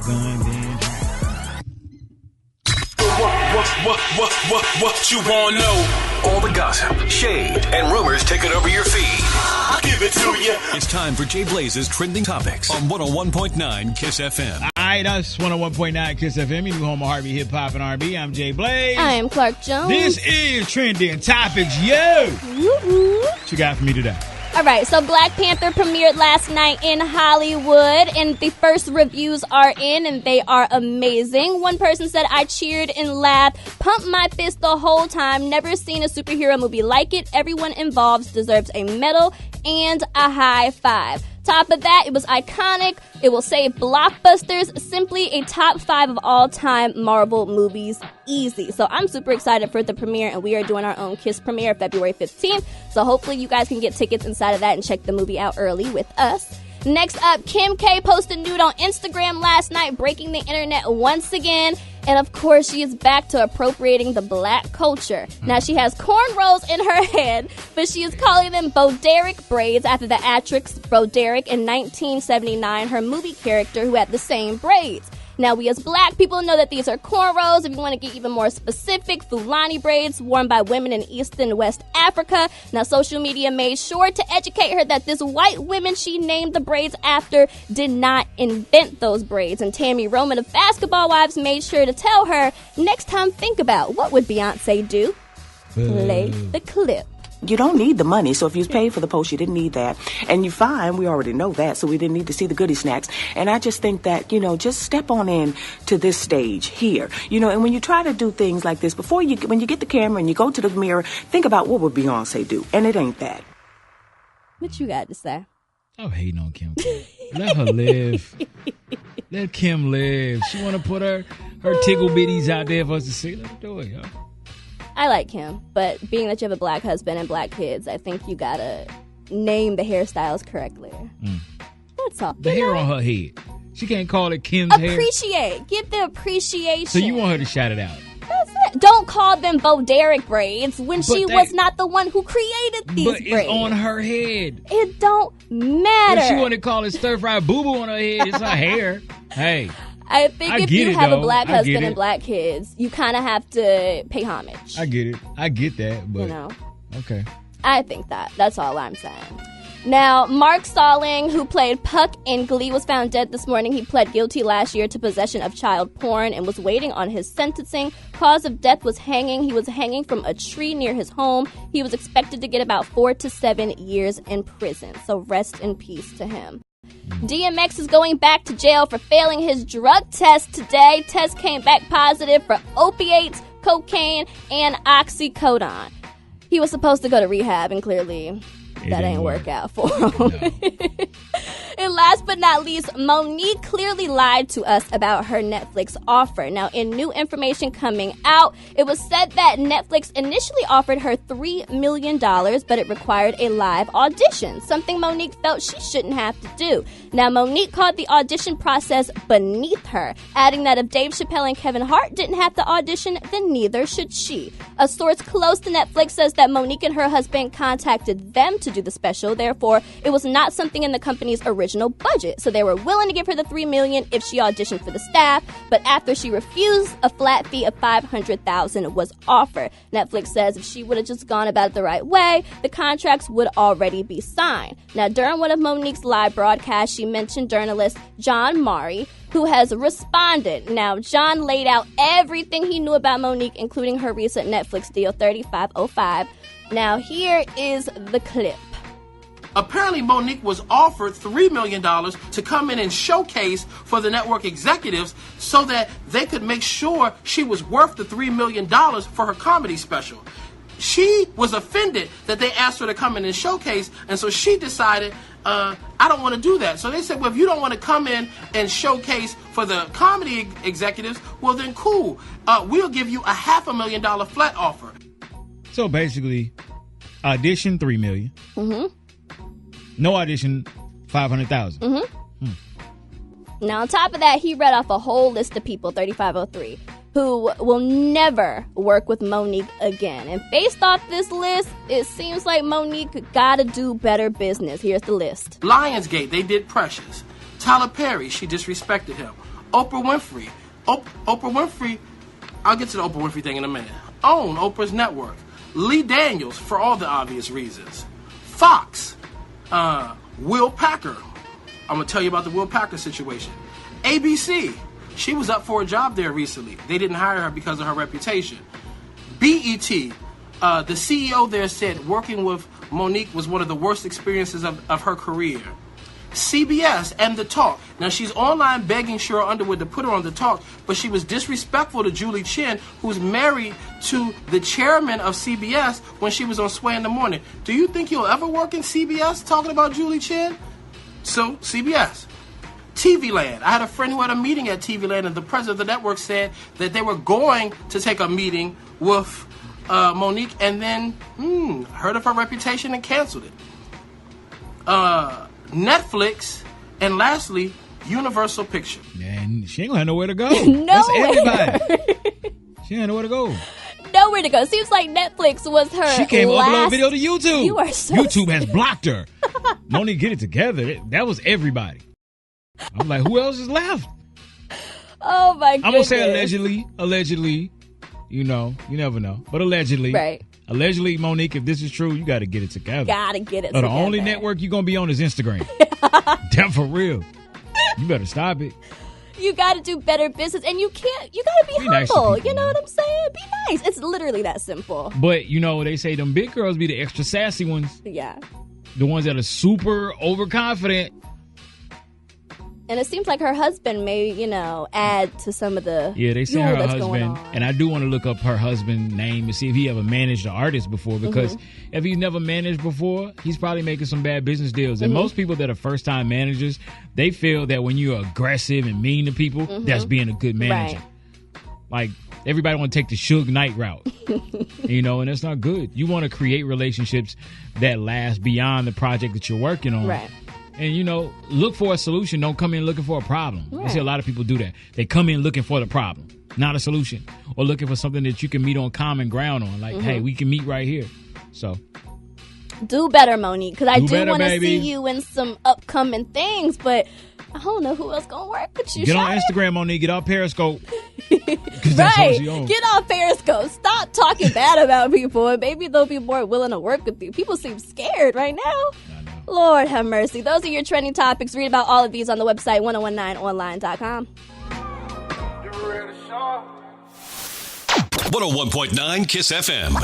gun, then What you wanna know? All the gossip, shade, and rumors taking over your feed. I'll give it to you. It's time for Jay Blaze's Trending Topics on 101.9 KISS FM. All right, that's 101.9 KISS FM, your new home of Harvey Hip Hop and R&B. I'm Jay Blaze. I am Clark Jones. This is Trending Topics, yo! What you got for me today? All right, so Black Panther premiered last night in Hollywood, and the first reviews are in, and they are amazing. One person said, I cheered and laughed, pumped my fist the whole time, never seen a superhero movie like it. Everyone involved deserves a medal and a high five. Top of that, it was iconic. It will save blockbusters. Simply a top 5 of all-time Marvel movies. Easy. So I'm super excited for the premiere, and we are doing our own KISS premiere February 15th. So hopefully you guys can get tickets inside of that and check the movie out early with us. Next up, Kim K posted nude on Instagram last night, breaking the internet once again. And of course, she is back to appropriating the black culture. Now, she has cornrows in her head, but she is calling them Boderick braids after the actress Boderick in 1979, her movie character who had the same braids. Now, we as black people know that these are cornrows. If you want to get even more specific, Fulani braids worn by women in East and West Africa. Now, social media made sure to educate her that this white woman she named the braids after did not invent those braids. And Tammy Roman of Basketball Wives made sure to tell her, next time think about what would Beyonce do? Play the clip. You don't need the money, so if you paid for the post, you didn't need that. And you're fine, we already know that, so we didn't need to see the goodie snacks. And I just think that, just step on in to this stage here. And when you try to do things like this, when you get the camera and you go to the mirror, think about what would Beyonce do. And it ain't that. What you got to say? I'm hating on Kim K. Let her live. Let Kim live. She want to put her tickle bitties out there for us to see. Let her do it, yo. I like him, but being that you have a black husband and black kids, I think you gotta name the hairstyles correctly. That's all. The hair on her head. She can't call it Kim's hair. Appreciate. Give the appreciation. So you want her to shout it out. That's it. Don't call them Boderick braids when she was not the one who created these braids. But it's on her head. It don't matter. If she want to call it stir-fried boo-boo on her head, it's her hair. Hey. I think if you have a black husband and black kids, you kind of have to pay homage. I get it. I get that, but okay. I think that. That's all I'm saying. Now, Mark Salling, who played Puck in Glee, was found dead this morning. He pled guilty last year to possession of child porn and was waiting on his sentencing. Cause of death was hanging. He was hanging from a tree near his home. He was expected to get about 4 to 7 years in prison. So rest in peace to him. DMX is going back to jail for failing his drug test today. Test came back positive for opiates, cocaine, and oxycodone. He was supposed to go to rehab, and clearly that ain't work out for him. No. And last but not least, Monique clearly lied to us about her Netflix offer. Now, in new information coming out, it was said that Netflix initially offered her $3 million, but it required a live audition, something Monique felt she shouldn't have to do. Now, Monique called the audition process beneath her, adding that if Dave Chappelle and Kevin Hart didn't have to audition, then neither should she. A source close to Netflix says that Monique and her husband contacted them to do the special. Therefore, it was not something in the company's original budget. So they were willing to give her the $3 million if she auditioned for the staff, but after she refused, a flat fee of $500,000 was offered. Netflix says if she would have just gone about it the right way, the contracts would already be signed. Now, during one of Monique's live broadcasts, she mentioned journalist John Mari, who has responded. Now, John laid out everything he knew about Monique, including her recent Netflix deal, 3505. Now, here is the clip. Apparently, Monique was offered $3 million to come in and showcase for the network executives so that they could make sure she was worth the $3 million for her comedy special. She was offended that they asked her to come in and showcase, and so she decided, I don't want to do that. So they said, well, if you don't want to come in and showcase for the comedy executives, well, then cool. We'll give you a $500,000 flat offer. So basically, audition $3 million. Mm-hmm. No audition, $500,000. Mm-hmm. Now, on top of that, he read off a whole list of people, 3503, who will never work with Monique again. And based off this list, it seems like Monique gotta do better business. Here's the list. Lionsgate, they did Precious. Tyler Perry, she disrespected him. Oprah Winfrey. Oprah Winfrey, I'll get to the Oprah Winfrey thing in a minute. Own Oprah's network. Lee Daniels, for all the obvious reasons. Fox. Will Packer. I'm going to tell you about the Will Packer situation. ABC. She was up for a job there recently. They didn't hire her because of her reputation. BET. The CEO there said working with Monique was one of the worst experiences of her career. CBS and The Talk. Now, she's online begging Cheryl Underwood to put her on The Talk, but she was disrespectful to Julie Chen, who's married to the chairman of CBS, when she was on Sway in the Morning. Do you think you'll ever work in CBS talking about Julie Chen? So, CBS. TV Land. I had a friend who had a meeting at TV Land, and the president of the network said that they were going to take a meeting with Monique, and then heard of her reputation and canceled it. Netflix, and lastly, Universal Pictures. Man, she ain't gonna have nowhere to go. Nowhere. That's everybody. She ain't nowhere to go. Nowhere to go. Seems like Netflix was her She can't last... upload video to YouTube. You are so... YouTube has blocked her. Monique, get it together. That was everybody. I'm like, who else is left? Oh, my goodness. I'm going to say allegedly, you know, you never know, but allegedly. Right. Allegedly, Monique, if this is true, you got to get it together. Gotta get it The together. only network you're going to be on is Instagram. Damn, for real. You better stop it. You gotta do better business, and you gotta be humble. Nice to people, you know man. what I'm saying? Be nice. It's literally that simple. But, you know, they say them big girls be the extra sassy ones. Yeah. The ones that are super overconfident. And it seems like her husband may, add to some of the They say fuel her that's going husband, on. and I do want to look up her husband's name to see if he ever managed an artist before, because if he's never managed before, he's probably making some bad business deals. And most people that are first-time managers, they feel that when you're aggressive and mean to people, that's being a good manager. Right. Like, everybody want to take the Suge Knight route, and that's not good. You want to create relationships that last beyond the project that you're working on. Right. And, look for a solution. Don't come in looking for a problem. Right. I see a lot of people do that. They come in looking for the problem, not a solution. Or looking for something that you can meet on common ground on. Like, hey, we can meet right here. So. Do better, Monique, because I do want to baby. see you in some upcoming things, but I don't know who else going to work with you. Get on Shawty. Instagram, Monique. Get off Periscope. 'Cause that's all Right. she on. Get off Periscope. Stop talking bad about people, and maybe they'll be more willing to work with you. People seem scared right now. I know. Lord have mercy. Those are your trending topics. Read about all of these on the website 1019online.com. 101.9 Kiss FM.